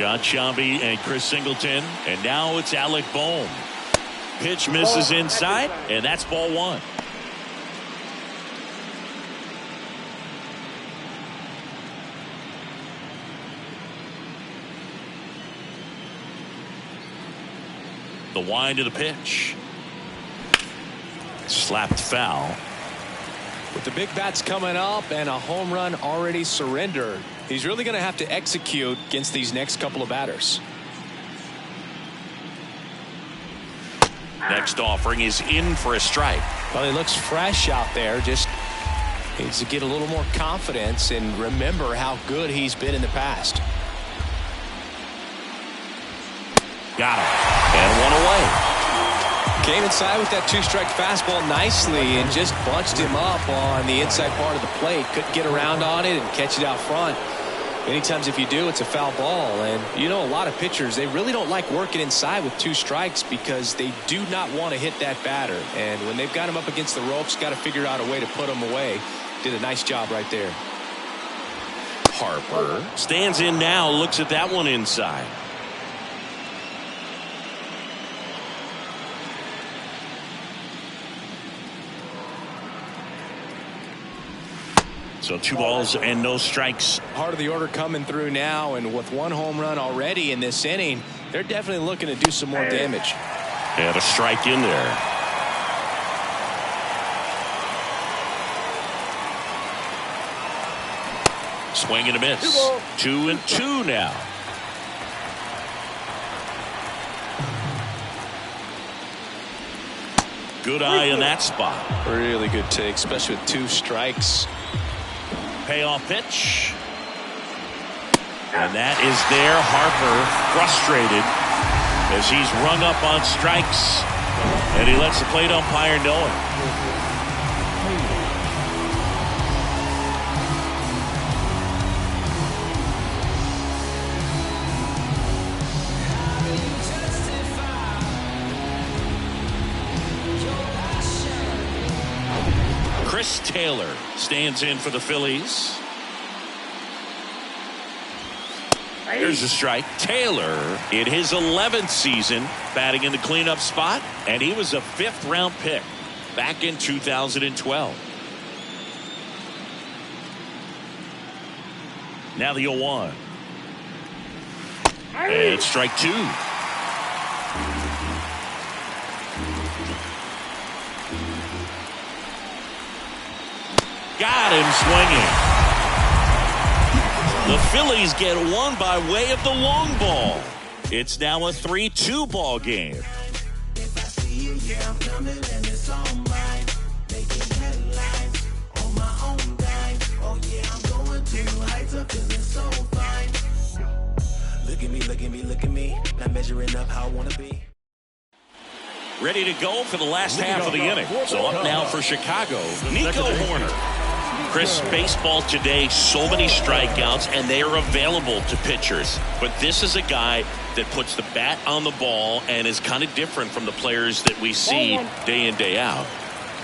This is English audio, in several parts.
Scott Schaub and Chris Singleton, and now it's Alec Bohm. Pitch misses inside, and that's ball one. The wind of the pitch. Slapped foul. With the big bats coming up and a home run already surrendered, he's really going to have to execute against these next couple of batters. Next offering is in for a strike. Well, he looks fresh out there. Just needs to get a little more confidence and remember how good he's been in the past. Got him. And one away. Came inside with that two-strike fastball nicely and just bunched him up on the inside part of the plate. Couldn't get around on it and catch it out front. Many times if you do, it's a foul ball. And you know, a lot of pitchers, they really don't like working inside with two strikes because they do not want to hit that batter. And when they've got him up against the ropes, got to figure out a way to put him away. Did a nice job right there. Harper stands in now, looks at that one inside. So 2 balls and no strikes. Part of the order coming through now, and with 1 home run already in this inning, they're definitely looking to do some more damage. And a strike in there. Swing and a miss. 2-2 now. Good eye in that spot. Really good take, especially with 2 strikes. Payoff pitch. And that is there. Harper frustrated as he's rung up on strikes. And he lets the plate umpire know it. Chris Taylor stands in for the Phillies. There's a strike. Taylor in his 11th season batting in the cleanup spot, and he was a 5th round pick back in 2012. Now the 0-1. And strike 2. Got him swinging. The Phillies get one by way of the long ball. It's now a 3-2 ball game. If I see you, yeah, I'm coming and it's on mine. Making headlines on my own dime. Oh yeah, I'm going to new heights. I'm feeling so fine. Look at me, look at me, look at me. Not measuring up how I want to be. Ready to go for the last half of the inning. So up now for Chicago, Nico Horner. Chris, baseball today, so many strikeouts, and they are available to pitchers. But this is a guy that puts the bat on the ball and is kind of different from the players that we see day in, day out.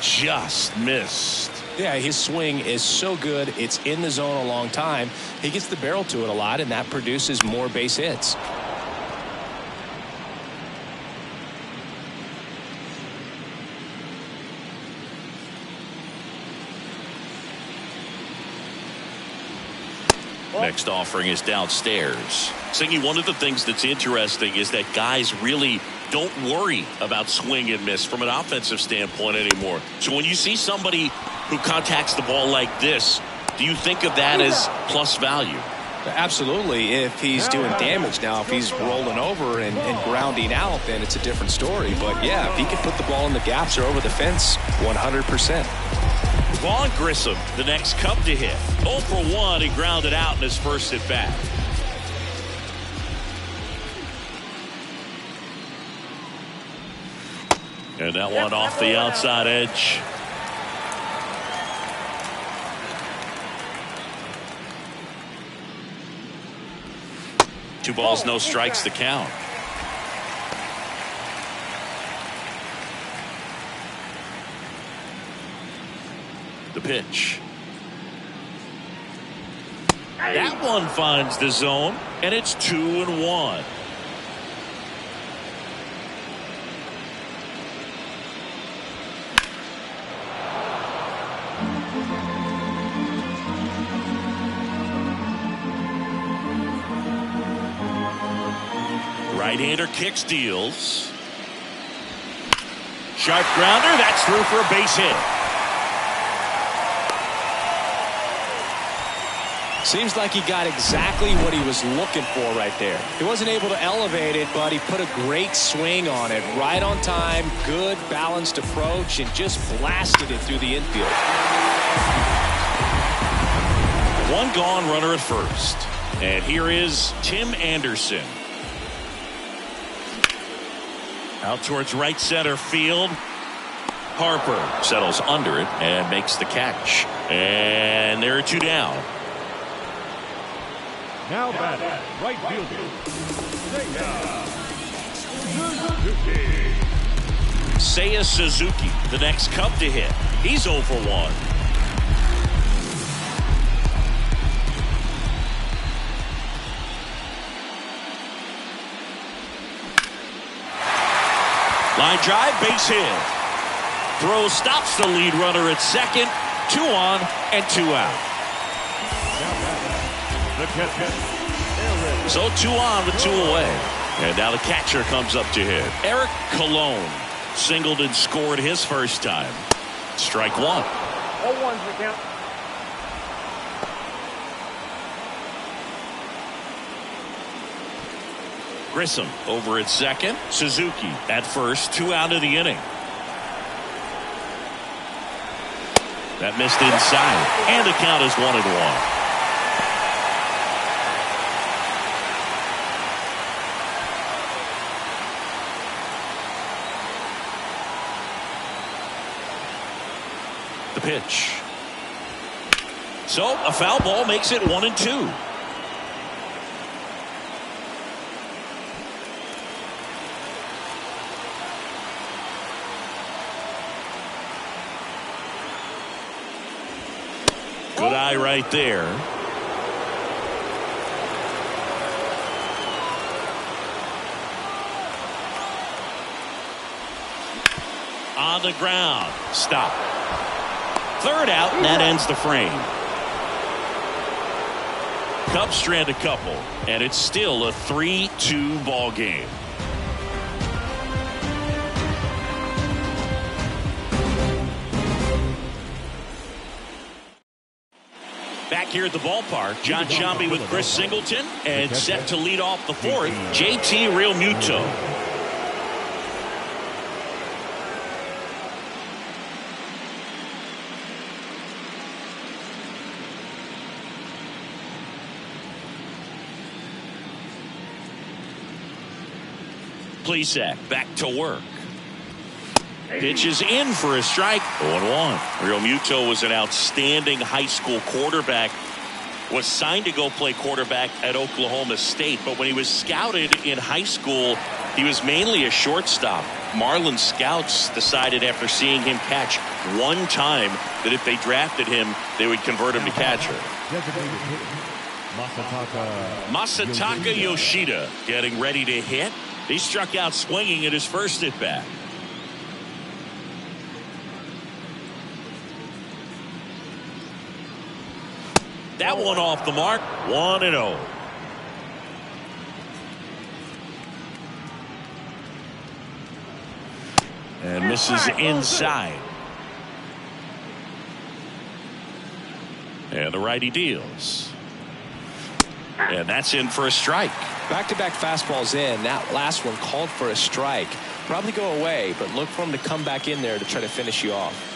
Just missed. Yeah, his swing is so good. It's in the zone a long time. He gets the barrel to it a lot, and that produces more base hits. Next offering is downstairs. Singy, one of the things that's interesting is that guys really don't worry about swing and miss from an offensive standpoint anymore. So when you see somebody who contacts the ball like this, do you think of that as plus value? Absolutely, if he's doing damage. Now, if he's rolling over and grounding out, then it's a different story. But yeah, if he can put the ball in the gaps or over the fence, 100%. Vaughn Grissom, the next Cub to hit. 0 for 1, he grounded out in his first at bat. And that one off the outside edge. Two balls, no strikes to count. The pitch. That one finds the zone, and it's 2-1. Right-hander kicks, deals. Sharp grounder, that's through for a base hit. Seems like he got exactly what he was looking for right there. He wasn't able to elevate it, but he put a great swing on it. Right on time, good balanced approach, and just blasted it through the infield. One gone, runner at first. And here is Tim Anderson. Out towards right center field. Harper settles under it and makes the catch. And there are two down. Now batting, right fielder, Seiya Suzuki, the next Cub to hit. He's 0 for 1. Line drive, base hit. Throw stops the lead runner at second. 2 on and 2 out. So 2 on with 2 away. And now the catcher comes up to hit. Eric Colon singled and scored his first time. Strike 1. 0-1's the count. Grissom over at second. Suzuki at first. 2 out of the inning. That missed inside. And the count is 1-1. The pitch. So a foul ball makes it 1-2. Good eye right there. On the ground. Stop. Third out, and that ends the frame. Cubs strand a couple, and it's still a 3-2 ball game. Back here at the ballpark, John Sciambi with Chris Singleton, and set to lead off the fourth, JT Realmuto. Plesac back to work. Pitch is in for a strike. 0-1. Realmuto was an outstanding high school quarterback. Was signed to go play quarterback at Oklahoma State, but when he was scouted in high school, he was mainly a shortstop. Marlins scouts decided after seeing him catch one time that if they drafted him, they would convert him to catcher. Masataka Yoshida getting ready to hit. He struck out swinging at his first at bat. That one off the mark. 1-0. And misses inside. And the righty deals. And that's in for a strike. Back-to-back fastballs in. That last one called for a strike. Probably go away, but look for him to come back in there to try to finish you off.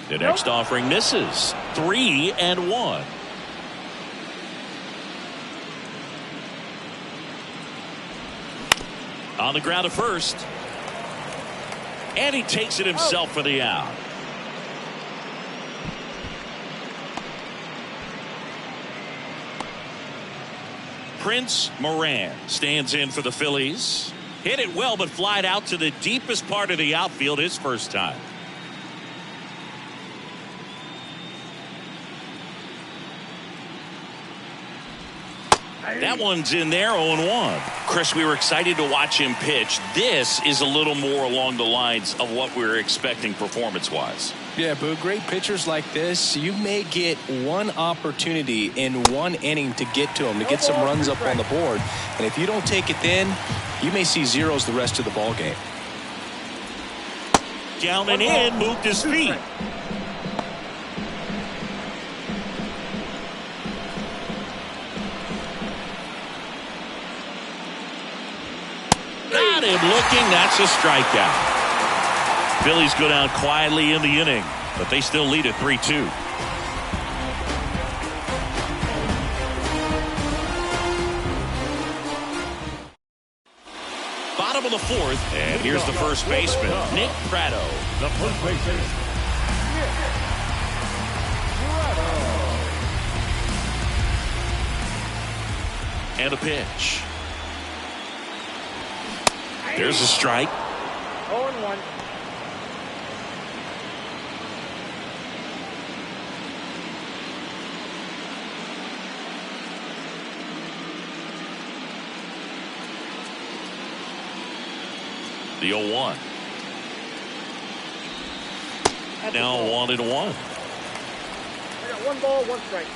The next offering misses. 3-1. On the ground at first. And he takes it himself for the out. Prince Moran stands in for the Phillies. Hit it well, but flied out to the deepest part of the outfield his first time. That one's in there, 0-1. Chris, we were excited to watch him pitch. This is a little more along the lines of what we were expecting performance-wise. Yeah, Boo, great pitchers like this, you may get one opportunity in one inning to get to them, to get some runs up on the board. And if you don't take it then, you may see zeros the rest of the ball game. Down and in, moved his feet. Got him looking. That's a strikeout. Phillies go down quietly in the inning, but they still lead at 3-2. Bottom of the fourth, and here's the first baseman, Nick Pratto. The first baseman, Nick Pratto. And a pitch. There's a strike. 0-1. The 0-1. Now 1-1. I got 1 ball, 1 strike.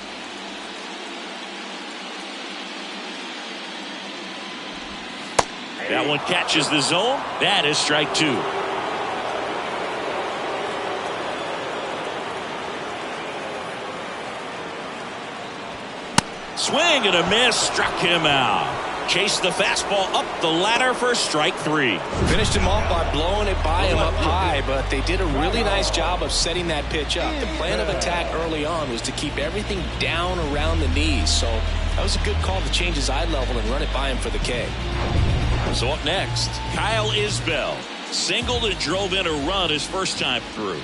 That one catches the zone. That is strike 2. Swing and a miss. Struck him out. Chased the fastball up the ladder for strike 3. Finished him off by blowing it by him up high, but they did a really nice job of setting that pitch up. The plan of attack early on was to keep everything down around the knees, so that was a good call to change his eye level and run it by him for the K. So up next, Kyle Isbell singled and drove in a run his first time through.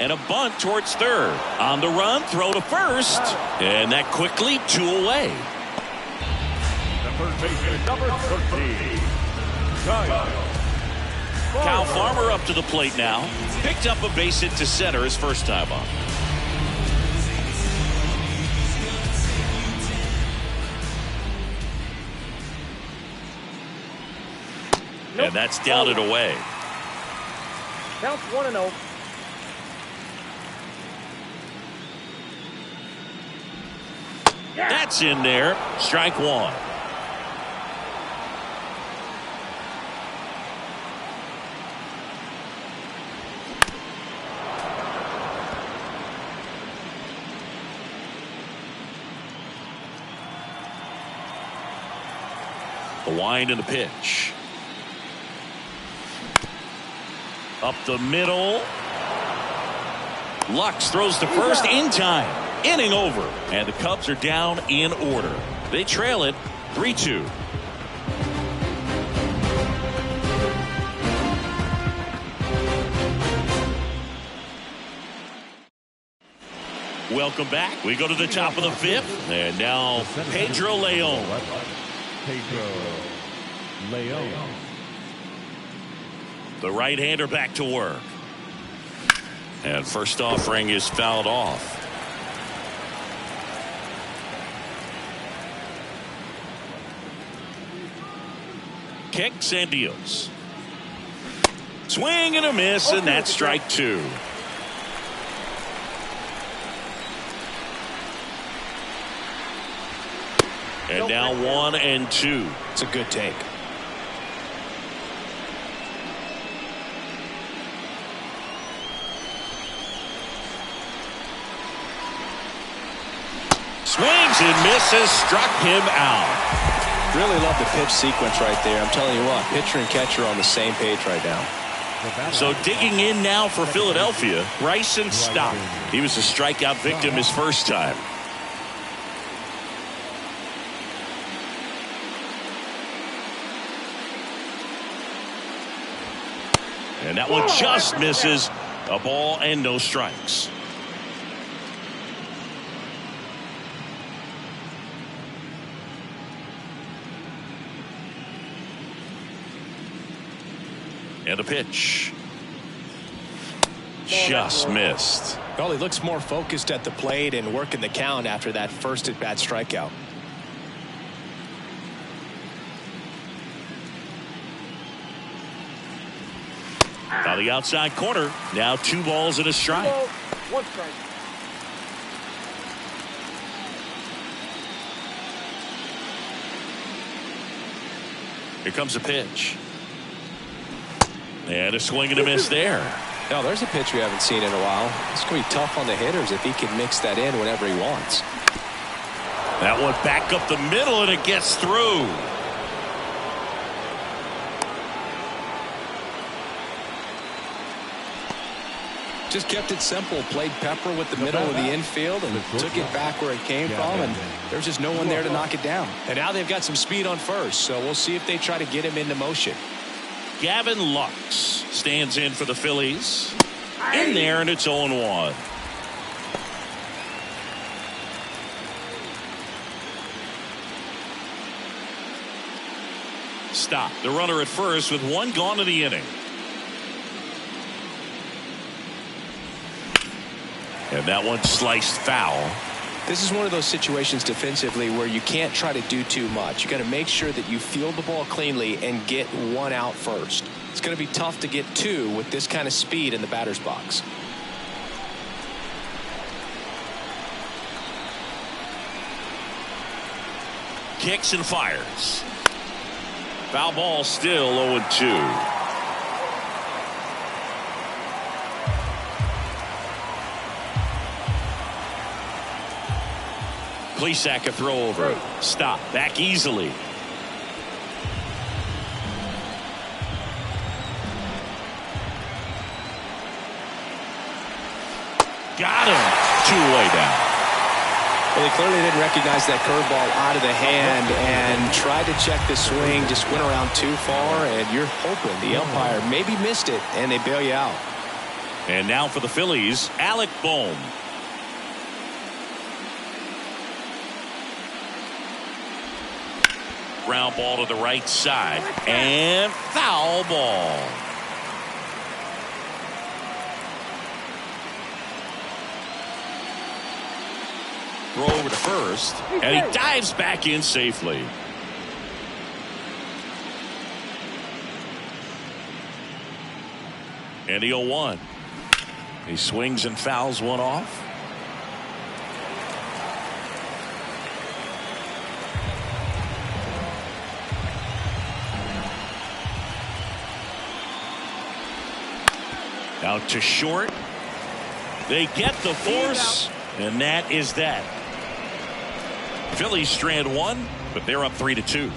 And a bunt towards third. On the run, throw to first. And that quickly 2 away. The first baseman, number 13, Kyle Farmer up to the plate now. Picked up a base hit to center his first time up. And that's down and away. Counts 1-0. That's in there. Strike 1. The wind and the pitch. Up the middle. Lux throws to first in time. Inning over. And the Cubs are down in order. They trail it 3-2. Welcome back. We go to the top of the 5th. And now Pedro Leon. Pedro Leon. The right-hander back to work. And first offering is fouled off. Kicks and deals. Swing and a miss, and that's strike 2. And now 1-2. It's a good take. Swings and misses, struck him out. Really love the pitch sequence right there. I'm telling you what, pitcher and catcher are on the same page right now. So digging in now for Philadelphia, Bryson Stott. He was a strikeout victim his first time. And that one just misses. A ball and no strikes. And a pitch. Just missed. Well, he looks more focused at the plate and working the count after that first at-bat strikeout. Now the outside corner. Now 2 balls and a strike. 2 balls, 1 strike. Here comes a pitch. And a swing and a miss there. Now there's a pitch we haven't seen in a while. It's going to be tough on the hitters if he can mix that in whenever he wants. That one back up the middle, and it gets through. Just kept it simple. Played pepper with the middle of the infield and took it back where it came from, and there's just no one there to knock it down. And now they've got some speed on first, so we'll see if they try to get him into motion. Gavin Lux stands in for the Phillies. In there, and it's 0-1. Stop. The runner at first with 1 gone in the inning. And that one sliced foul. This is one of those situations defensively where you can't try to do too much. You got to make sure that you field the ball cleanly and get 1 out first. It's going to be tough to get 2 with this kind of speed in the batter's box. Kicks and fires. Foul ball, still 0-2. Plesac a throw over. Stop. Back easily. Got him. 2-away down. Well, they clearly didn't recognize that curveball out of the hand and tried to check the swing. Just went around too far, and you're hoping the umpire maybe missed it, and they bail you out. And now for the Phillies, Alec Bohm. Ground ball to the right side, and foul ball. Throw over to first, and he dives back in safely. And the 0-1. He swings and fouls one off. Out to short. They get the force, and that is that. Phillies strand 1, but they're up 3-2.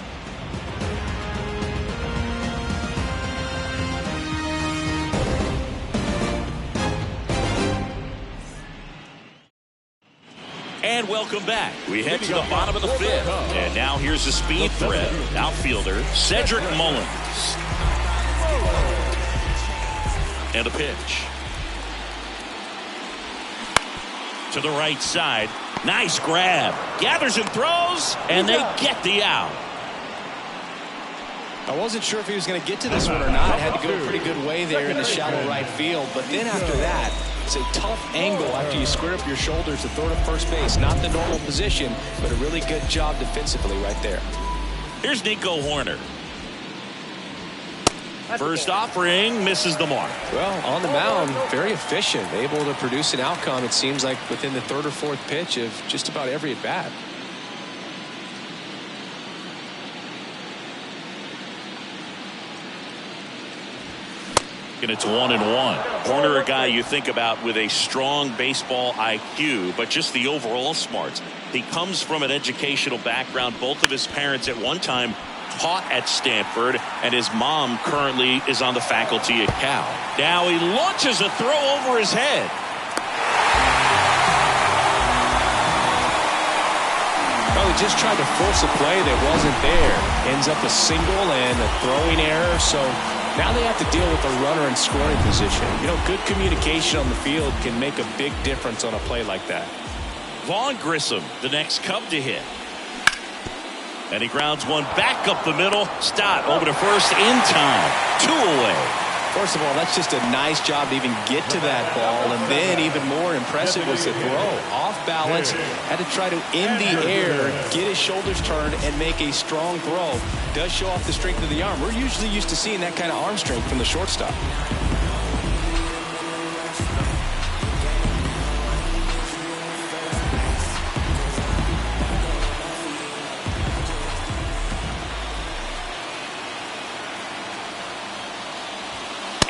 And welcome back. We head to the bottom of the 5th. And now here's the speed threat. Outfielder Cedric Mullins. And a pitch. To the right side. Nice grab. Gathers and throws, and they get the out. I wasn't sure if he was going to get to this one or not. Had to go a pretty good way there in the shallow right field. But then after that, it's a tough angle after you square up your shoulders to throw to first base. Not the normal position, but a really good job defensively right there. Here's Nico Horner. First offering, misses the mark. Well, on the mound, very efficient, able to produce an outcome, it seems like, within the 3rd or 4th pitch of just about every at-bat. And it's 1-1. Horner, a guy you think about with a strong baseball IQ, but just the overall smarts. He comes from an educational background. Both of his parents at one time taught at Stanford, and his mom currently is on the faculty at Cal. Now he launches a throw over his head. Well, he just tried to force a play that wasn't there. Ends up a single and a throwing error, so now they have to deal with the runner in scoring position. You know, good communication on the field can make a big difference on a play like that. Vaughn Grissom, the next Cub to hit. And he grounds one back up the middle. Stott over to first in time. 2 away. First of all, that's just a nice job to even get to that ball. And then even more impressive was the throw. Off balance, had to try to, in the air, get his shoulders turned and make a strong throw. Does show off the strength of the arm. We're usually used to seeing that kind of arm strength from the shortstop.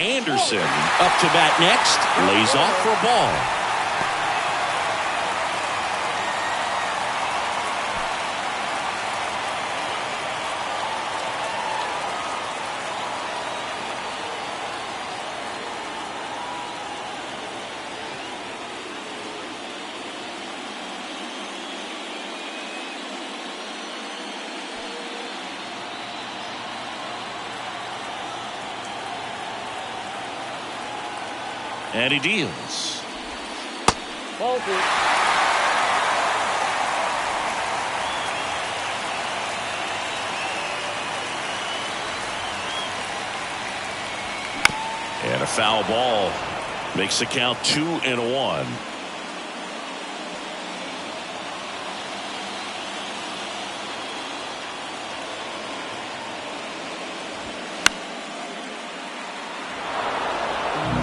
Anderson up to bat next, lays off for a ball. And he deals. Ball two. And a foul ball makes the count 2-1.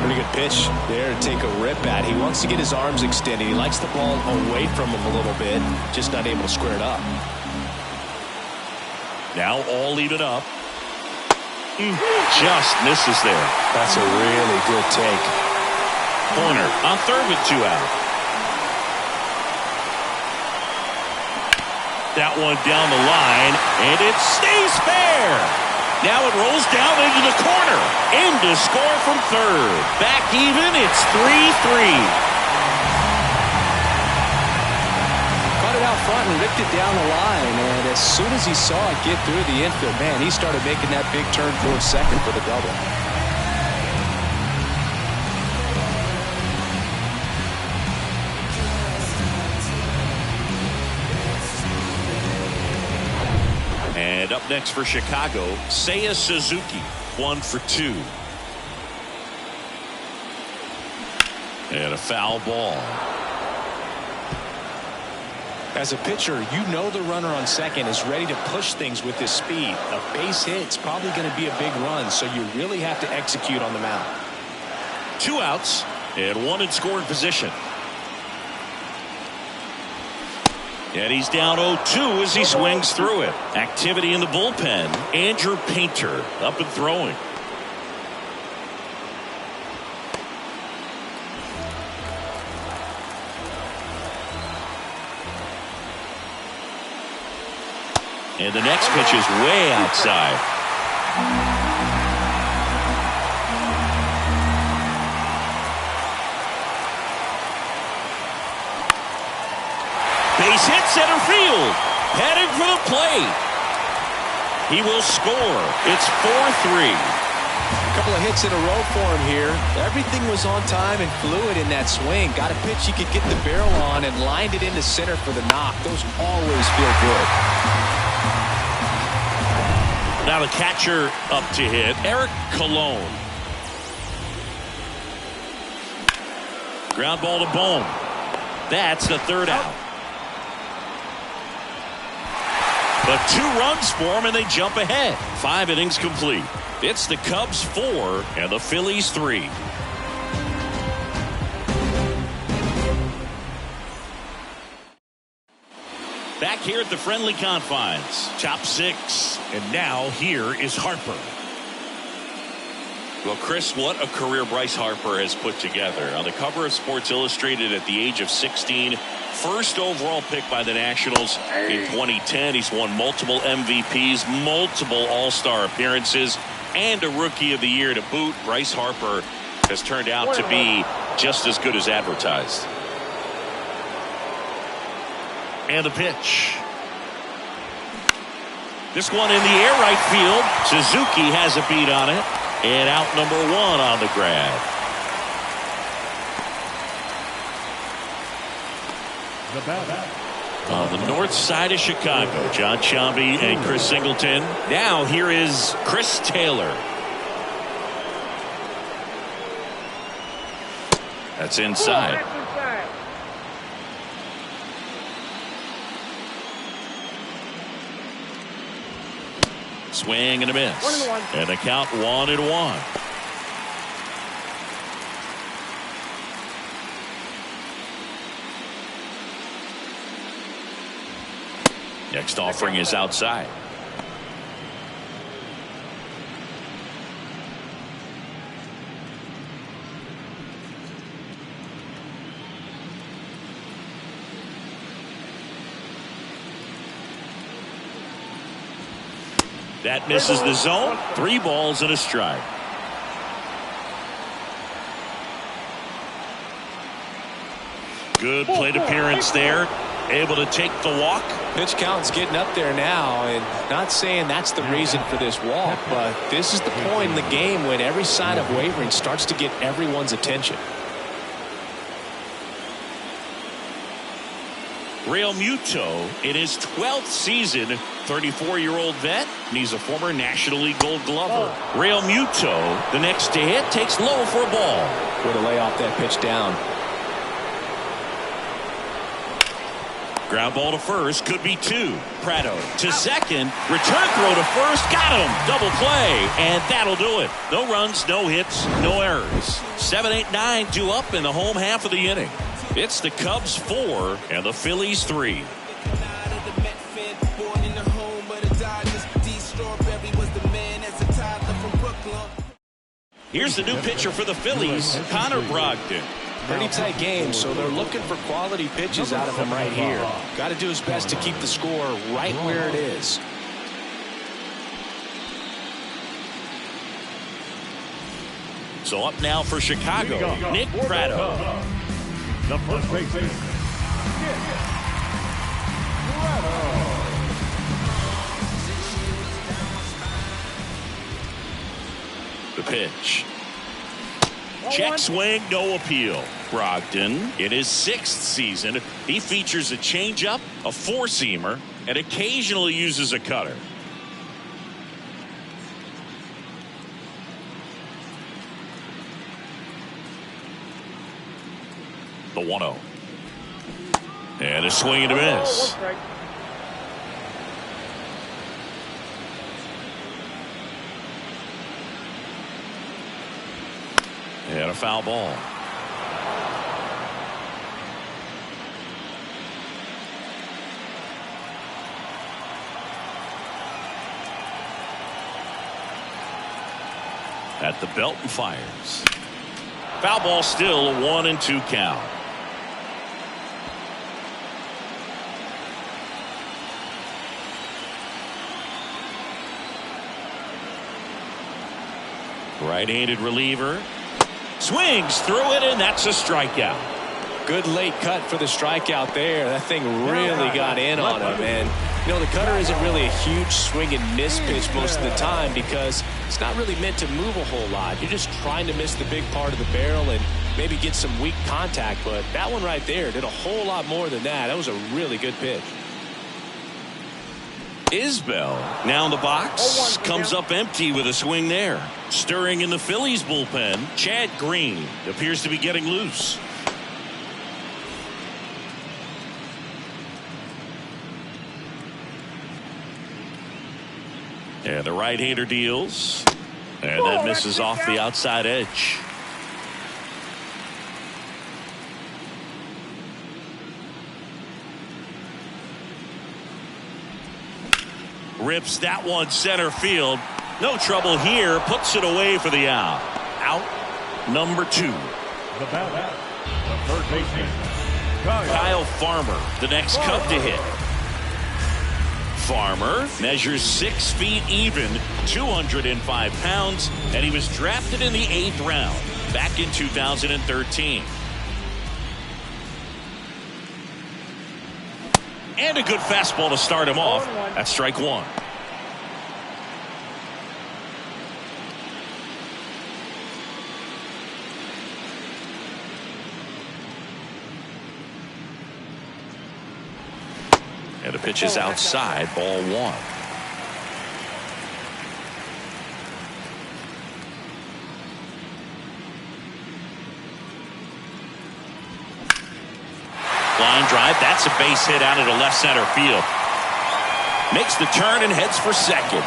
Pretty good pitch there to take a rip at. He wants to get his arms extended. He likes the ball away from him a little bit, just not able to square it up. Now all even up. Just misses there. That's a really good take. Corner on third with 2 out. That one down the line, and it stays fair. Now it rolls down into the corner. In to score from third. Back even, it's 3-3. Caught it out front and ripped it down the line. And as soon as he saw it get through the infield, man, he started making that big turn towards second for the double. And up next for Chicago, Seiya Suzuki, 1 for 2. And a foul ball. As a pitcher, you know the runner on second is ready to push things with his speed. A base hit's probably going to be a big run, so you really have to execute on the mound. 2 outs and 1 in scoring position. And he's down 0-2 as he swings through it. Activity in the bullpen. Andrew Painter up and throwing. And the next pitch is way outside. Base hit center field. Heading for the plate. He will score. It's 4-3. A couple of hits in a row for him here. Everything was on time and fluid in that swing. Got a pitch he could get the barrel on and lined it into center for the knock. Those always feel good. Now the catcher up to hit, Eric Colon. Ground ball to Bohm. That's the 3rd out. But 2 runs for him, and they jump ahead. 5 innings complete. It's the Cubs 4 and the Phillies 3. Back here at the friendly confines. Top 6. And now here is Harper. Well, Chris, what a career Bryce Harper has put together. On the cover of Sports Illustrated at the age of 16. First overall pick by the Nationals in 2010. He's won multiple MVPs, multiple All-Star appearances, and a Rookie of the Year to boot. Bryce Harper has turned out to be just as good as advertised. And the pitch. This one in the air right field. Suzuki has a beat on it. And out number 1 on the grab. On the north side of Chicago, John Sciambi and Chris Singleton. Now here is Chris Taylor. That's inside. Swing and a miss. And the count 1-1. Next offering is outside. That misses the zone. 3 balls and a strike. Good plate appearance there. Able to take the walk. Pitch count's getting up there now, and not saying that's the reason for this walk, but this is the point in the game when every sign of wavering starts to get everyone's attention. Real Muto in his 12th season, 34-year-old vet, and he's a former National League Gold Glover. Real Muto, the next to hit, takes low for a ball. Way to lay off that pitch down. Ground ball to first, could be 2. Prado to second, return throw to first, got him, double play, and that'll do it. No runs, no hits, no errors. 7, 8, 9 due up in the home half of the inning. It's the Cubs 4 and the Phillies 3. Here's the new pitcher for the Phillies, Connor Brogdon. Pretty tight game, so they're looking for quality pitches out of him right here. Got to do his best to keep the score right where it is. So up now for Chicago, Nick Prado. The first baseman, The pitch. Check swing, no appeal. Brogdon, in his 6th season, he features a changeup, a 4-seamer, and occasionally uses a cutter. The 1-0. And a swing and a miss. And a foul ball. At the belt and fires. Foul ball, still a 1-2 count. Right-handed reliever. Swings through it, and that's a strikeout. Good late cut for the strikeout there. That thing really got in on him. And, you know, the cutter isn't really a huge swing and miss pitch most of the time because it's not really meant to move a whole lot. You're just trying to miss the big part of the barrel and maybe get some weak contact. But that one right there did a whole lot more than that. That was a really good pitch. Isbell now in the box, comes up empty with a swing there. Stirring in the Phillies bullpen, Chad Green appears to be getting loose. And the right-hander deals, and that misses off the outside edge. Rips that one center field. No trouble here. Puts it away for the out. Out number 2. the bat, the third baseman, Kyle Farmer, the next Cub to hit. Farmer measures 6 feet even, 205 pounds, and he was drafted in the 8th round back in 2013. And a good fastball to start him off. That's strike 1. And the pitch is outside, ball 1. Line drive. That's a base hit out into left center field. Makes the turn and heads for second.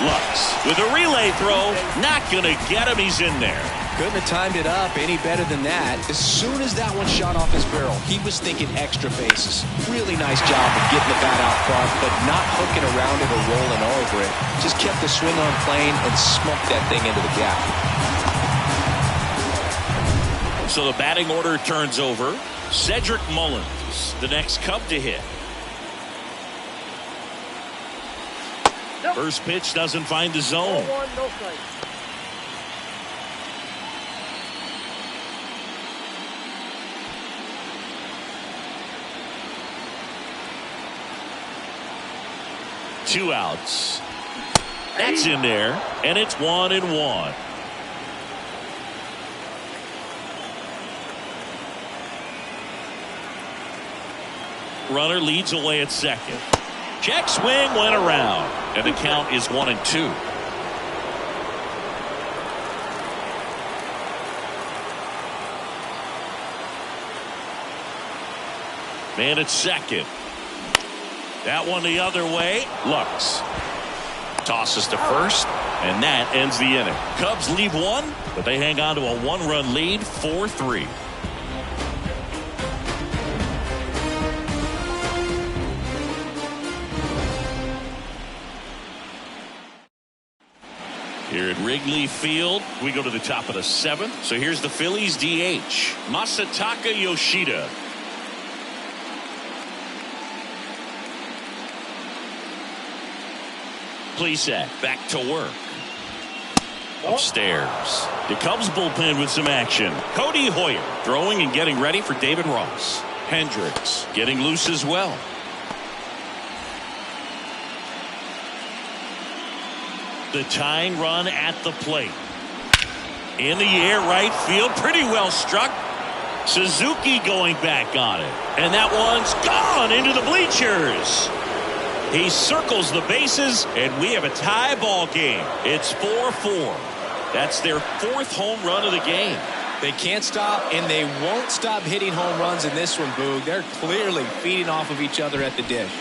Lux with a relay throw. Not going to get him. He's in there. Couldn't have timed it up any better than that. As soon as that one shot off his barrel, he was thinking extra bases. Really nice job of getting the bat out front, but not hooking around it or rolling over it. Just kept the swing on plane and smoked that thing into the gap. So the batting order turns over. Cedric Mullins, the next Cub to hit. First pitch doesn't find the zone. 0-1, no strike. Two outs. That's in there, and it's 1-1. Runner leads away at second. Check swing went around, and the count is 1-2. Man at second. That one the other way. Lux tosses to first, and that ends the inning. Cubs leave one, but they hang on to a one-run lead, 4-3. Here at Wrigley Field, we go to the top of the seventh. So here's the Phillies DH, Masataka Yoshida. Plesac back to work. Upstairs. The Cubs bullpen with some action. Cody Hoyer throwing and getting ready for David Ross. Hendricks getting loose as well. The tying run at the plate. In the air, right field, pretty well struck. Suzuki going back on it. And that one's gone into the bleachers. He circles the bases, and we have a tie ball game. It's 4-4. That's their fourth home run of the game. They can't stop, and they won't stop hitting home runs in this one, Boog. They're clearly feeding off of each other at the dish.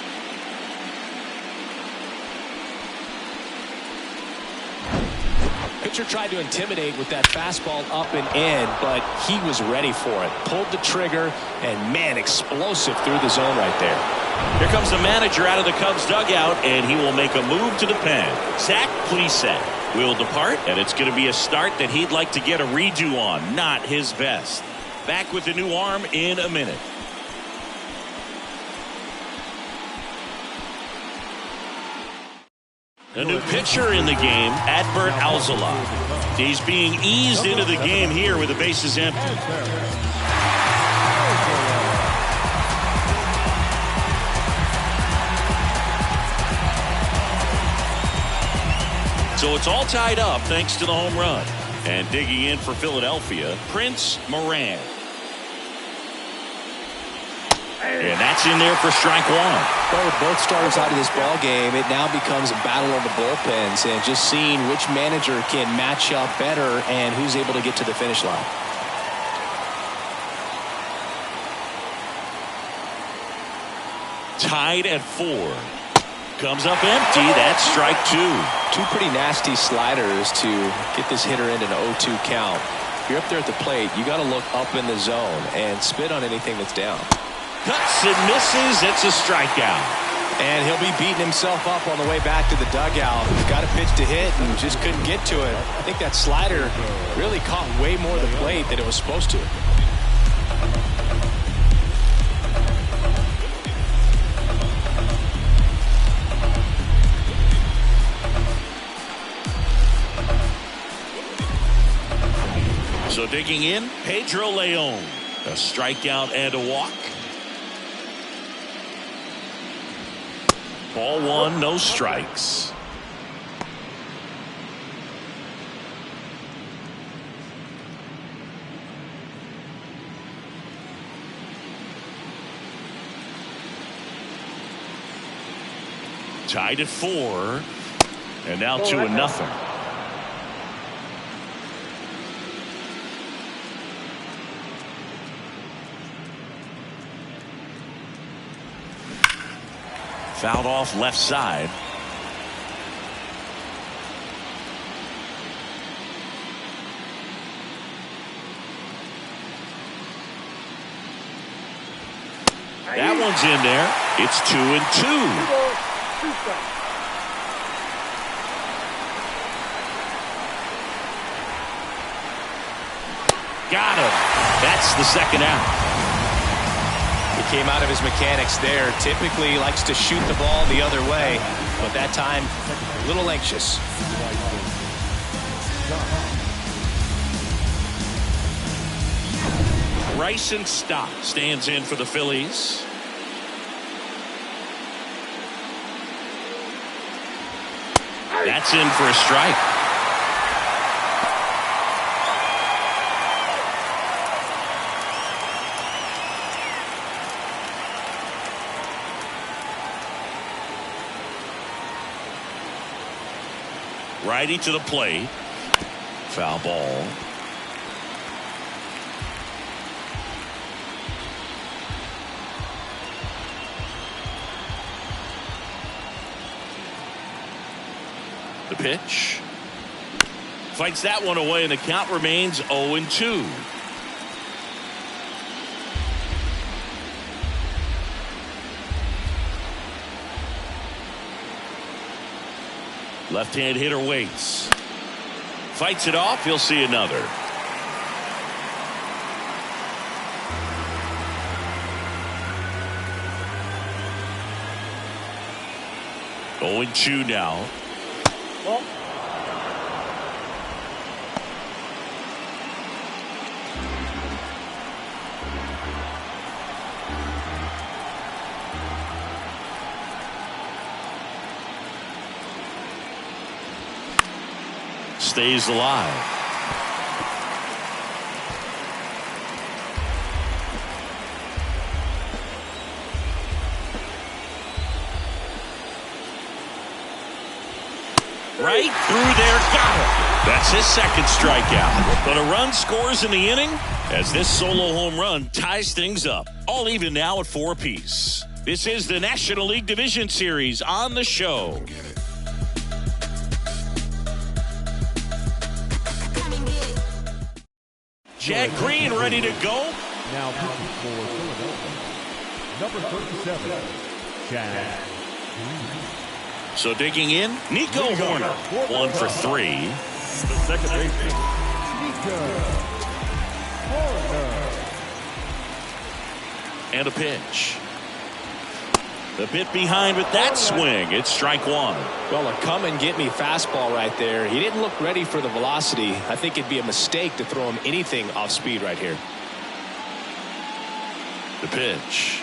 Pitcher tried to intimidate with that fastball up and in, but he was ready for it. Pulled the trigger, and man, explosive through the zone right there. Here comes the manager out of the Cubs dugout, and he will make a move to the pen. Zach Plesac will depart, and it's going to be a start that he'd like to get a redo on. Not his best. Back with the new arm in a minute. A new pitcher in the game, Adbert Alzolay. He's being eased into the game here with the bases empty. So it's all tied up thanks to the home run. And digging in for Philadelphia, Prince Moran. And that's in there for strike one. Well, with both starters out of this ball game, it now becomes a battle of the bullpens, and just seeing which manager can match up better and who's able to get to the finish line. Tied at 4. Comes up empty. That's strike 2. Two pretty nasty sliders to get this hitter into an 0-2 count. If you're up there at the plate, you got to look up in the zone and spit on anything that's down. Cuts and misses. It's a strikeout. And he'll be beating himself up on the way back to the dugout. Got a pitch to hit and just couldn't get to it. I think that slider really caught way more of the plate than it was supposed to. So digging in, Pedro Leon. A strikeout and a walk. Ball one, no strikes. Tied at 4. And now 2-0. Fouled off left side. That one's in there. It's 2-2. Got him. That's the second out. He came out of his mechanics there. Typically he likes to shoot the ball the other way, but that time a little anxious. Bryson Stott stands in for the Phillies. That's in for a strike. Righty to the plate. Foul ball. The pitch. Fights that one away, and the count remains 0-2. Left-hand hitter waits. Fights it off. He'll see another. Going 2 now. Well, Stays alive. Right through there, got it. That's his second strikeout. But a run scores in the inning as this solo home run ties things up. All even now at 4 apiece. This is the National League Division Series on the show. Jack Green ready to go. Now pitching for Philadelphia, number 37, Jack Green. So digging in, Nico Horner, 1 for 3. The second baseman, Nico Horner. And a pitch. The bit behind with that swing. It's strike 1. Well, a come and get me fastball right there. He didn't look ready for the velocity. I think it'd be a mistake to throw him anything off speed right here. The pitch.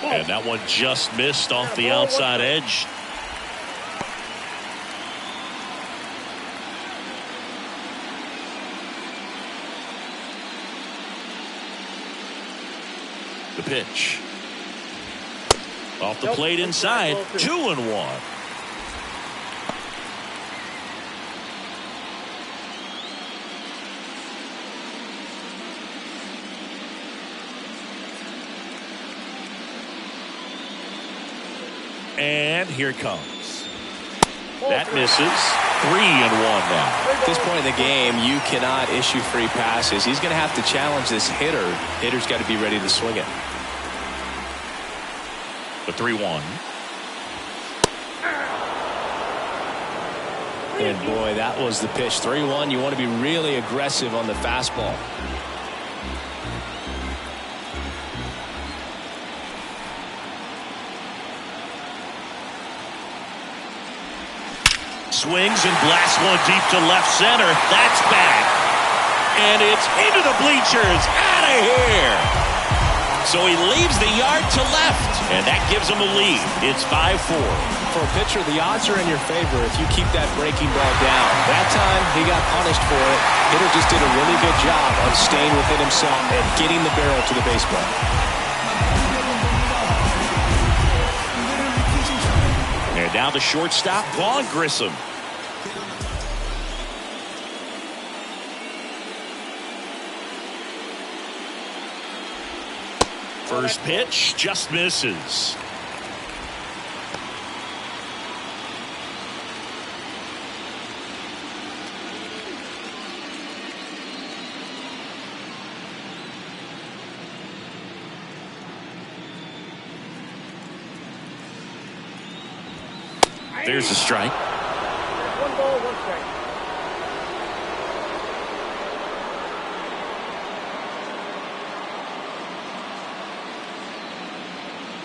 And that one just missed off the outside edge. The pitch. Off the plate inside, 2-1. And here it comes. That misses. 3-1 now. At this point in the game, you cannot issue free passes. He's going to have to challenge this hitter. Hitter's got to be ready to swing it. The 3-1. And boy, that was the pitch. 3-1. You want to be really aggressive on the fastball. Swings and blasts one deep to left center. That's back. And it's into the bleachers. Out of here. So he leaves the yard to left, and that gives him a lead. It's 5-4. For a pitcher, the odds are in your favor if you keep that breaking ball down. That time, he got punished for it. Hitter just did a really good job of staying within himself and getting the barrel to the baseball. And now the shortstop, Vaughn Grissom. First pitch just misses. There's a strike. 1 ball, 1 strike.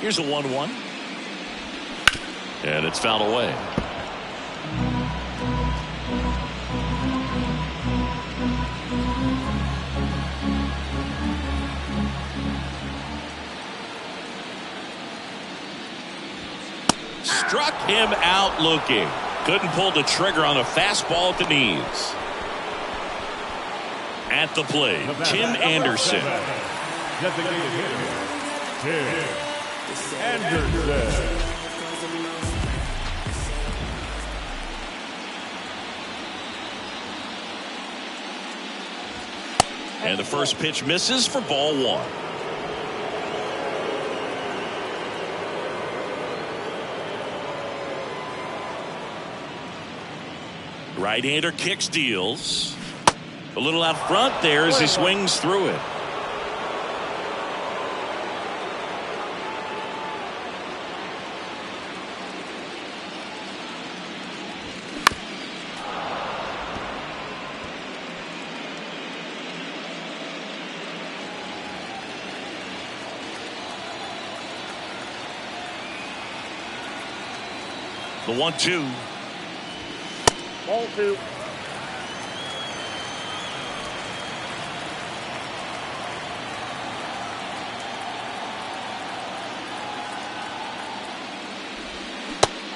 Here's a 1-1. And it's fouled away. Struck him out looking. Couldn't pull the trigger on a fastball at the knees. At the plate, Tim Anderson. Designated hitter, Tim Anderson. And the first pitch misses for ball 1. Right-hander kicks, deals. A little out front there as he swings through it. The 1-2. Ball 2.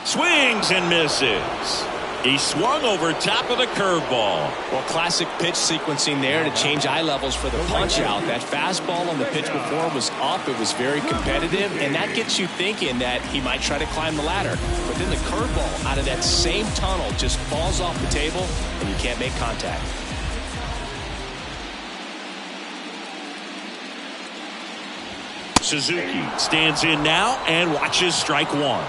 Swings and misses. He swung over top of the curveball. Well, classic pitch sequencing there to change eye levels for the punch out. That fastball on the pitch before was up. It was very competitive, and that gets you thinking that he might try to climb the ladder. But then the curveball out of that same tunnel just falls off the table, and you can't make contact. Suzuki stands in now and watches strike 1.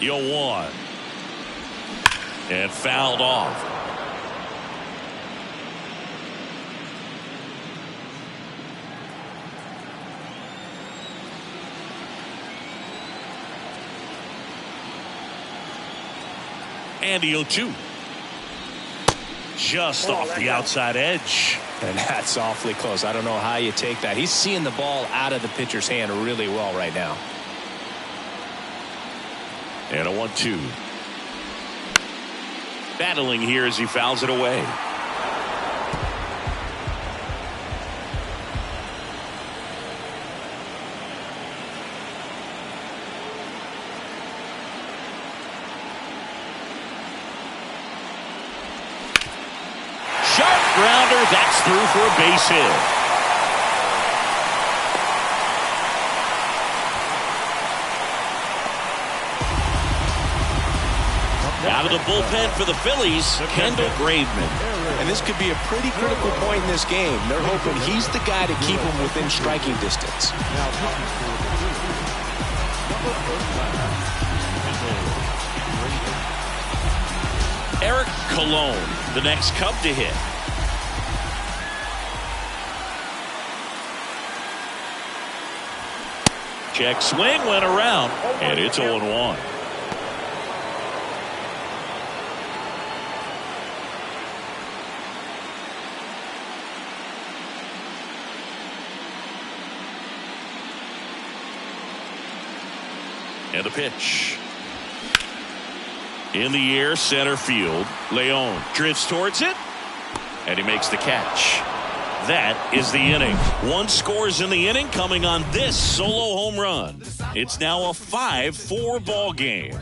The 0-1. And fouled off. And the 0-2. Just off the outside edge. And that's awfully close. I don't know how you take that. He's seeing the ball out of the pitcher's hand really well right now. And a 1-2. Battling here as he fouls it away. Sharp grounder. That's through for a base hit. Out of the bullpen for the Phillies, Kendall Graveman. And this could be a pretty critical point in this game. They're hoping he's the guy to keep them within striking distance. Eric Colon, the next Cub to hit. Check swing went around, and it's 0-1. And the pitch. In the air, center field. Leon drifts towards it, and he makes the catch. That is the inning. 1 scores in the inning coming on this solo home run. It's now a 5-4 ball game.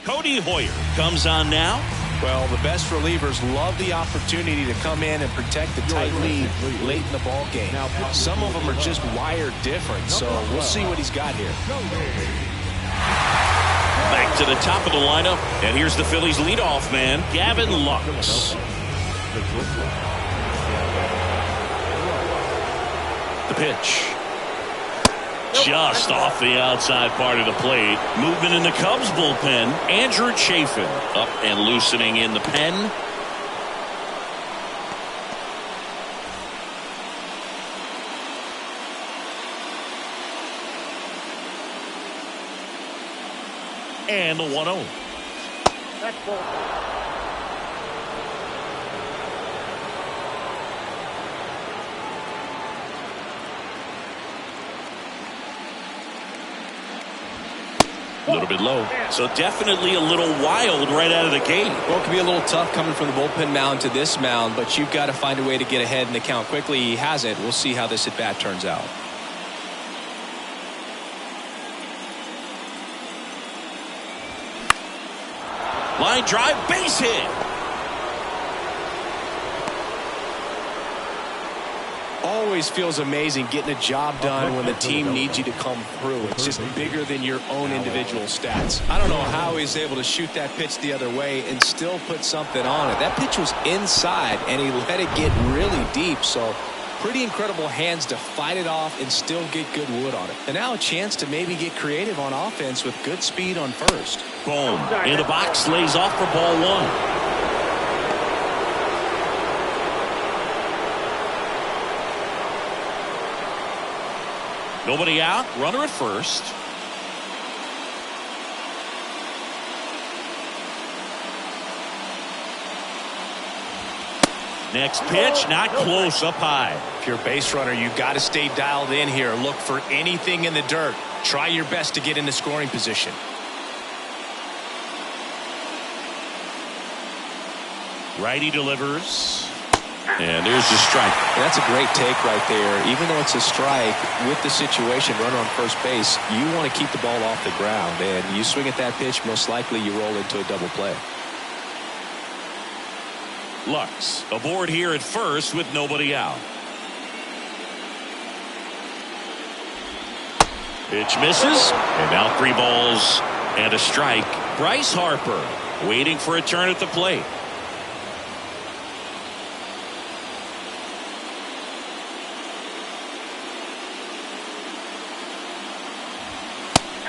Cody Hoyer comes on now. Well, the best relievers love the opportunity to come in and protect the tight lead late in the ball game. Some of them are just wired different, so we'll see what he's got here. Back to the top of the lineup, and here's the Phillies leadoff man, Gavin Lux. The pitch. Just off the outside part of the plate. Movement in the Cubs bullpen. Andrew Chafin up and loosening in the pen. And the 1-0. That's ball. A little bit low. So definitely a little wild right out of the gate. Well, it can be a little tough coming from the bullpen mound to this mound, but you've got to find a way to get ahead in the count quickly. He hasn't. We'll see how this at bat turns out. Line drive, base hit. Always feels amazing getting a job done when the team needs you to come through. It's just bigger than your own individual stats. I don't know how he's able to shoot that pitch the other way and still put something on it. That pitch was inside and he let it get really deep. So pretty incredible hands to fight it off and still get good wood on it. And now a chance to maybe get creative on offense with good speed on first. Boom. In the box, lays off for ball 1. Nobody out. Runner at first. Next pitch, not close, up high. If you're a base runner, you've got to stay dialed in here. Look for anything in the dirt. Try your best to get into scoring position. Righty delivers. And there's the strike. And that's a great take right there. Even though it's a strike, with the situation, runner on first base, you want to keep the ball off the ground. And you swing at that pitch, most likely you roll into a double play. Lux aboard here at first with nobody out. Pitch misses. And now 3 balls and a strike. Bryce Harper waiting for a turn at the plate.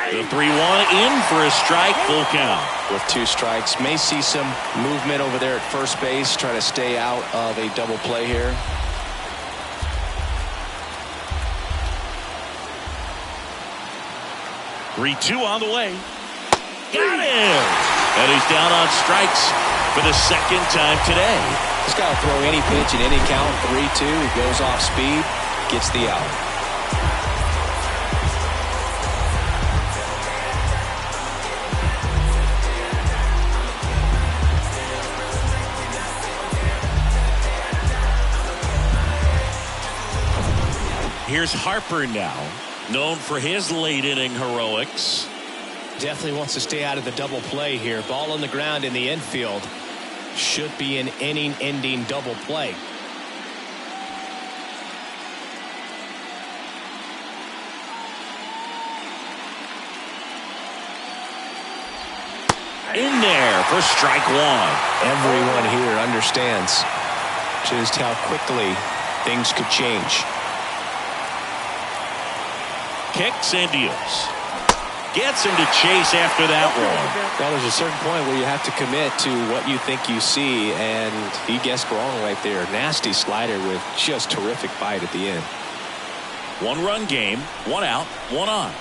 The 3-1 in for a strike, full count. With 2 strikes, may see some movement over there at first base, try to stay out of a double play here. (3-2) on the way. Got him! And he's down on strikes for the second time today. He's got to throw any pitch in any count. 3-2. He goes off speed, gets the out. Here's Harper now, known for his late inning heroics. Definitely wants to stay out of the double play here. Ball on the ground in the infield. Should be an inning-ending double play. In there for strike 1. Everyone here understands just how quickly things could change. Kicks and deals. Gets him to chase after that one. Well, there's a certain point where you have to commit to what you think you see, and he guessed wrong right there. Nasty slider with just terrific bite at the end. 1-run game, 1 out, 1 on.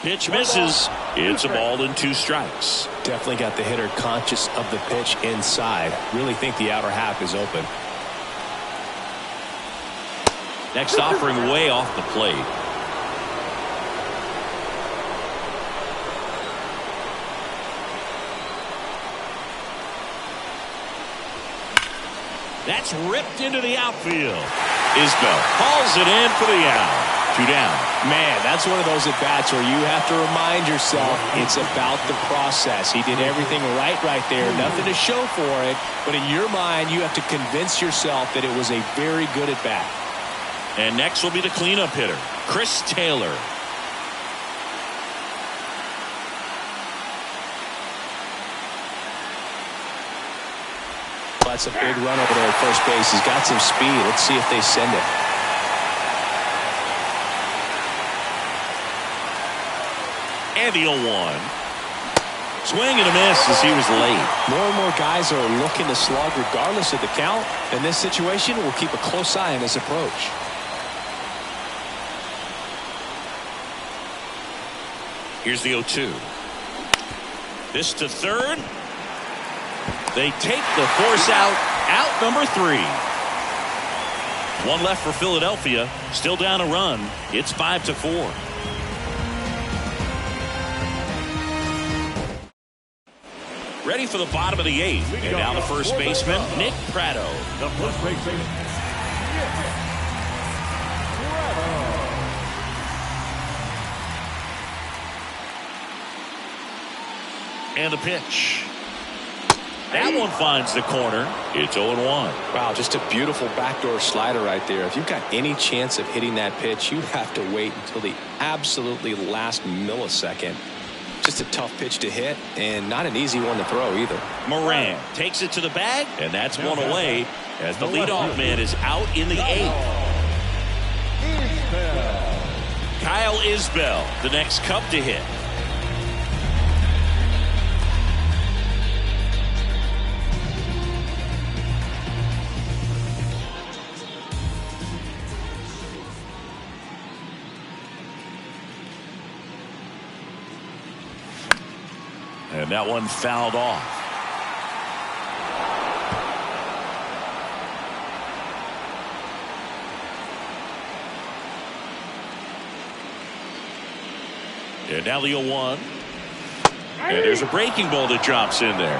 Pitch misses. It's a ball and 2 strikes. Definitely got the hitter conscious of the pitch inside. Really think the outer half is open. Next offering way off the plate. That's ripped into the outfield. Isbell hauls it in for the out. 2 down. Man, that's one of those at-bats where you have to remind yourself it's about the process. He did everything right there. Nothing to show for it, but in your mind, you have to convince yourself that it was a very good at-bat. And next will be the cleanup hitter, Chris Taylor. That's a big run over there at first base. He's got some speed. Let's see if they send it. And the 0-1. Swing and a miss as he was late. More and more guys are looking to slug regardless of the count. In this situation, we'll keep a close eye on his approach. Here's the 0-2. This to third. They take the force out number 3. One left for Philadelphia. Still down a run. It's 5-4. Ready for the bottom of the 8th. And now the first baseman, Nick Pratto. The first baseman, And the pitch. That one finds the corner. It's 0-1. Wow, just a beautiful backdoor slider right there. If you've got any chance of hitting that pitch, you have to wait until the absolutely last millisecond. Just a tough pitch to hit, and not an easy one to throw either. Moran takes it to the bag, and that's one away as the leadoff man is out in the 8th. Kyle Isbell, the next Cub to hit. And that one fouled off. And now the 0-1. And there's a breaking ball that drops in there.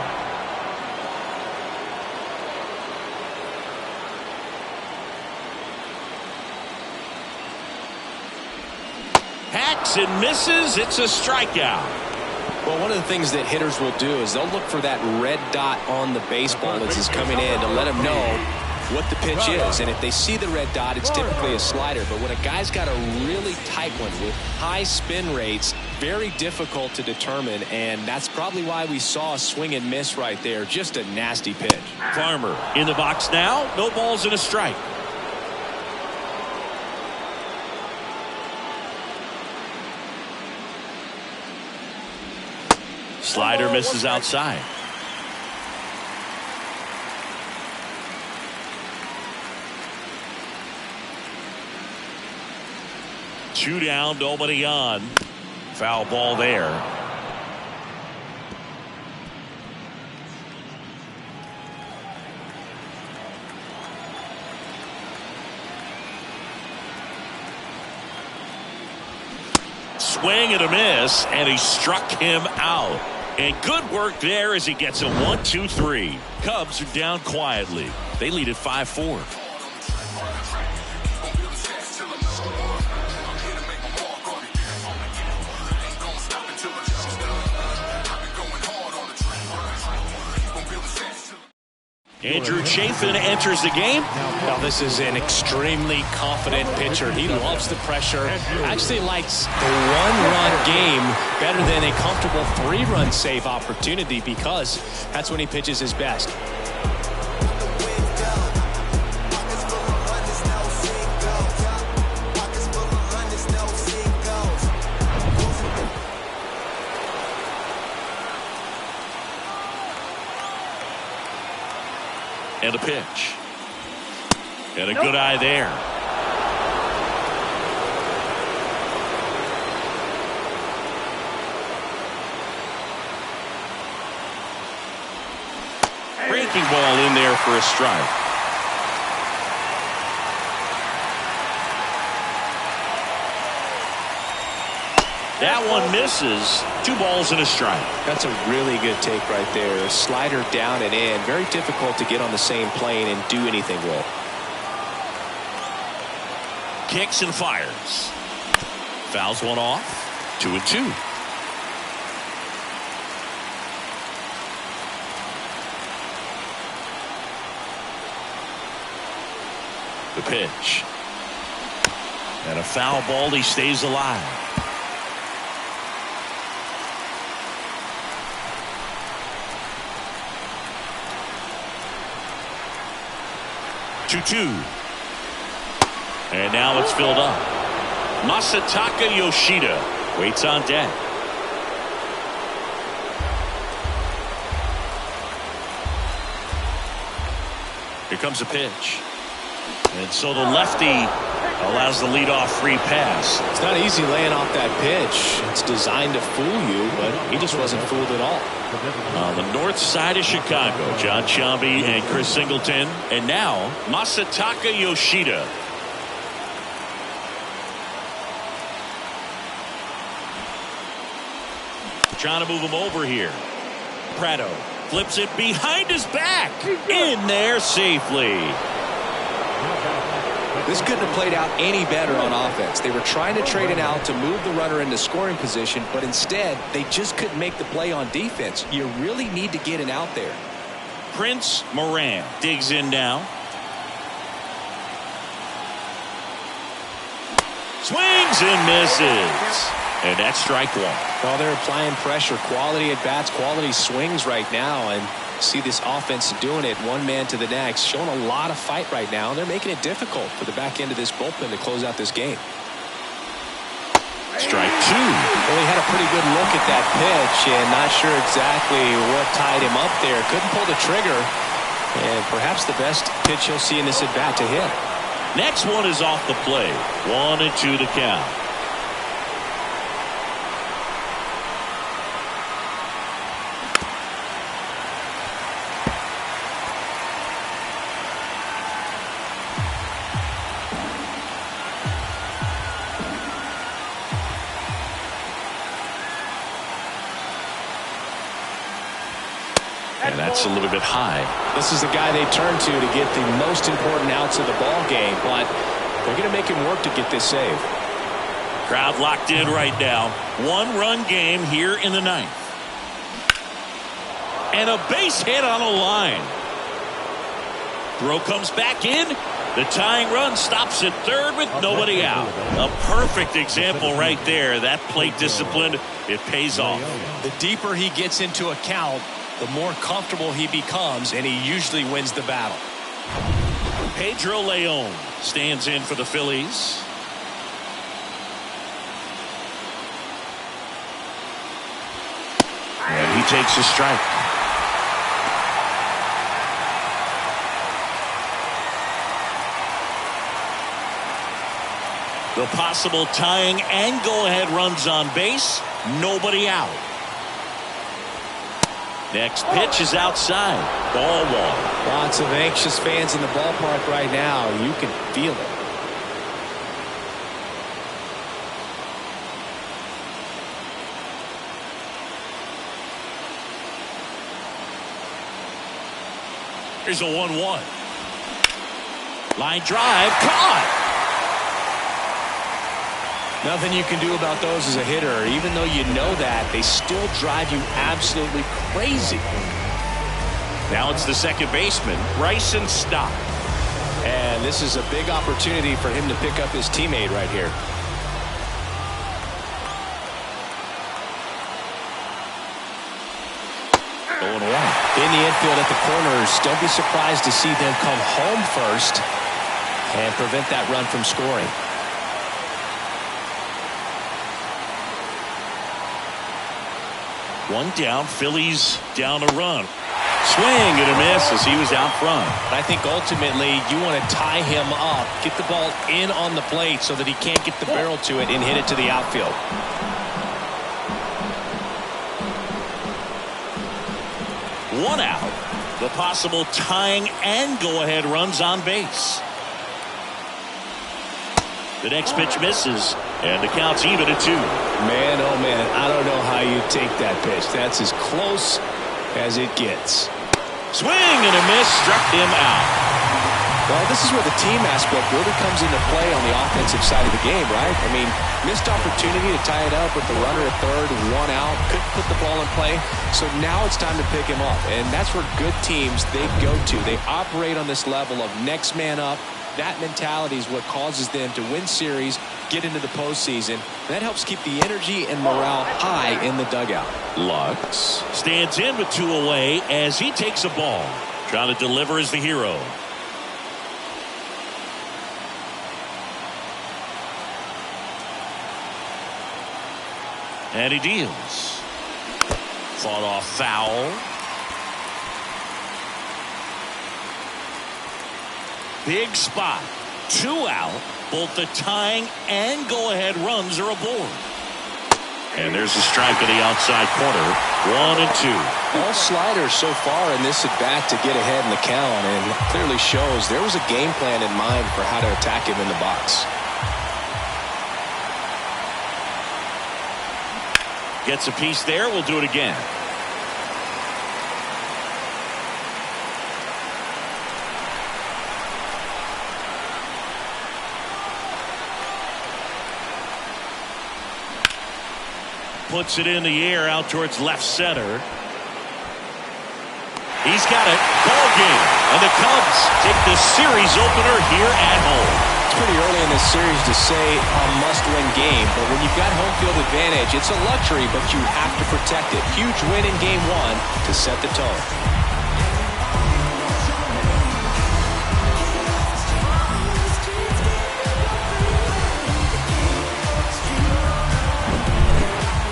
Hacks and misses. It's a strikeout. Well, one of the things that hitters will do is they'll look for that red dot on the baseball as it's coming in to let them know what the pitch is. And if they see the red dot, it's typically a slider. But when a guy's got a really tight one with high spin rates, very difficult to determine. And that's probably why we saw a swing and miss right there. Just a nasty pitch. Farmer in the box now. No balls and a strike. Slider misses outside. Two down, nobody on. Foul ball there. Swing and a miss, and he struck him out. And good work there as he gets a 1-2-3. Cubs are down quietly. They lead at 5-4. Andrew Chafin enters the game. Now this is an extremely confident pitcher. He loves the pressure. Actually likes the one-run game better than a comfortable three-run save opportunity because that's when he pitches his best. And a pitch. And a good eye there. Breaking ball in there for a strike. That one misses. 2 balls and a strike. That's a really good take right there. A slider down and in. Very difficult to get on the same plane and do anything with. Kicks and fires. Fouls one off. 2-2. The pitch. And a foul ball. He stays alive. 2-2. And now it's filled up. Masataka Yoshida waits on deck. Here comes a pitch. And so the lefty allows the leadoff free pass. It's not easy laying off that pitch. It's designed to fool you, but he just wasn't fooled at all. On the north side of Chicago, John Sciambi and Chris Singleton. And now, Masataka Yoshida. Trying to move him over here. Prado flips it behind his back. In there safely. This couldn't have played out any better on offense. They were trying to trade it out to move the runner into scoring position, but instead they just couldn't make the play on defense. You really need to get an out there. Prince Moran digs in now. Swings and misses. And that's strike one. Well, they're applying pressure, quality at bats, quality swings right now, and see this offense doing it one man to the next, showing a lot of fight right now, and they're making it difficult for the back end of this bullpen to close out this game. Strike two. Well, he had a pretty good look at that pitch and not sure exactly what tied him up there. Couldn't pull the trigger, and perhaps the best pitch he'll see in this at bat to hit. Next one is off the plate. 1-2 the count. And that's a little bit high. This is the guy they turn to get the most important outs of the ball game, but they're going to make him work to get this save. Crowd locked in right now. One-run game here in the ninth. And a base hit on a line. Throw comes back in. The tying run stops at third with nobody out. A perfect example right there. That plate discipline, it pays off. The deeper he gets into a count, the more comfortable he becomes, and he usually wins the battle. Pedro Leon stands in for the Phillies. And he takes a strike. The possible tying and go-ahead runs on base. Nobody out. Next pitch is outside. Ball one. Lots of anxious fans in the ballpark right now. You can feel it. Here's a 1-1. Line drive. Caught. Nothing you can do about those as a hitter. Even though you know that, they still drive you absolutely crazy. Now it's the second baseman, Bryson Stott. And this is a big opportunity for him to pick up his teammate right here. Going away. In the infield at the corners, don't be surprised to see them come home first and prevent that run from scoring. One down, Phillies down a run. Swing and a miss as he was out front. I think ultimately you want to tie him up, get the ball in on the plate so that he can't get the barrel to it and hit it to the outfield. One out. The possible tying and go-ahead runs on base. The next pitch misses, and the count's even at 2. Man, oh man, I don't know how you take that pitch. That's as close as it gets. Swing and a miss, struck him out. Well, this is where the team aspect really comes into play on the offensive side of the game, right? I mean, missed opportunity to tie it up with the runner at third, one out, couldn't put the ball in play. So now it's time to pick him up, and that's where good teams, they go to. They operate on this level of next man up. That mentality is what causes them to win series, get into the postseason. That helps keep the energy and morale high in the dugout. Lux stands in with 2 away as he takes a ball. Trying to deliver as the hero. And he deals. Fought off foul. Big spot. 2 out. Both the tying and go-ahead runs are aboard. And there's a strike to the outside corner. 1-2. All sliders so far in this at-bat to get ahead in the count, and clearly shows there was a game plan in mind for how to attack him in the box. Gets a piece there. We'll do it again. Puts it in the air out towards left center. He's got it. Ball game. And the Cubs take the series opener here at home. It's pretty early in this series to say a must-win game, but when you've got home field advantage, it's a luxury, but you have to protect it. Huge win in game 1 to set the tone.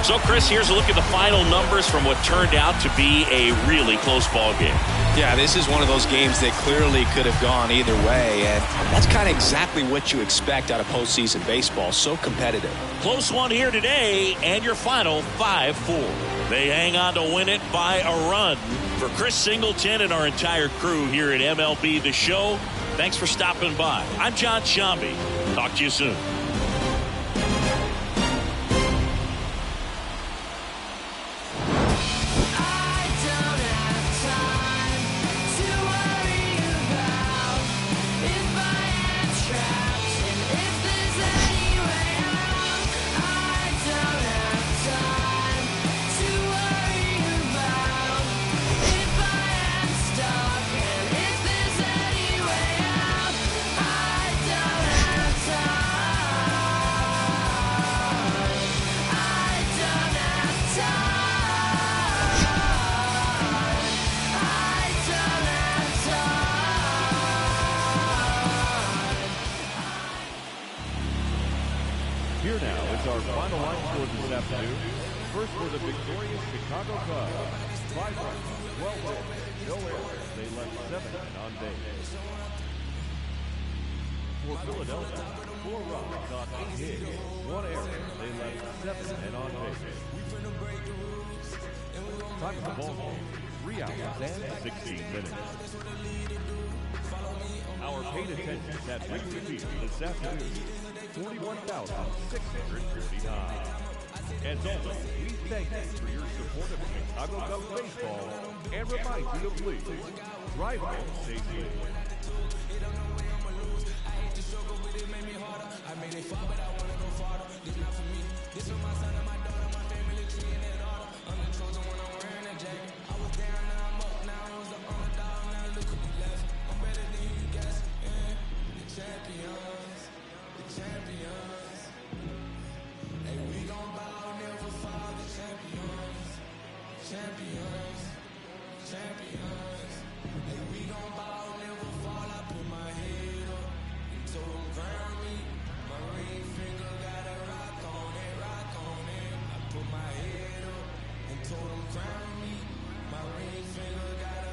So, Chris, here's a look at the final numbers from what turned out to be a really close ball game. Yeah, this is one of those games that clearly could have gone either way, and that's kind of exactly what you expect out of postseason baseball. So competitive. Close one here today, and your final 5-4. They hang on to win it by a run. For Chris Singleton and our entire crew here at MLB The Show, thanks for stopping by. I'm John Shambi. Talk to you soon. Here now is our final line score this afternoon. First for the victorious Chicago Cubs. 5 runs, 12 hits, no errors. They left 7 on base. For Philadelphia, 4 runs on 8 hits, 1 error. They left 7 on base. Time of the ball game, 3 hours and 16 minutes. Our paid attendance at Wrigley Field this afternoon, 41,649. As always, we thank you for your support of Chicago Cubs baseball and remind you to please drive home safely. Told 'em crown me, my ring finger got a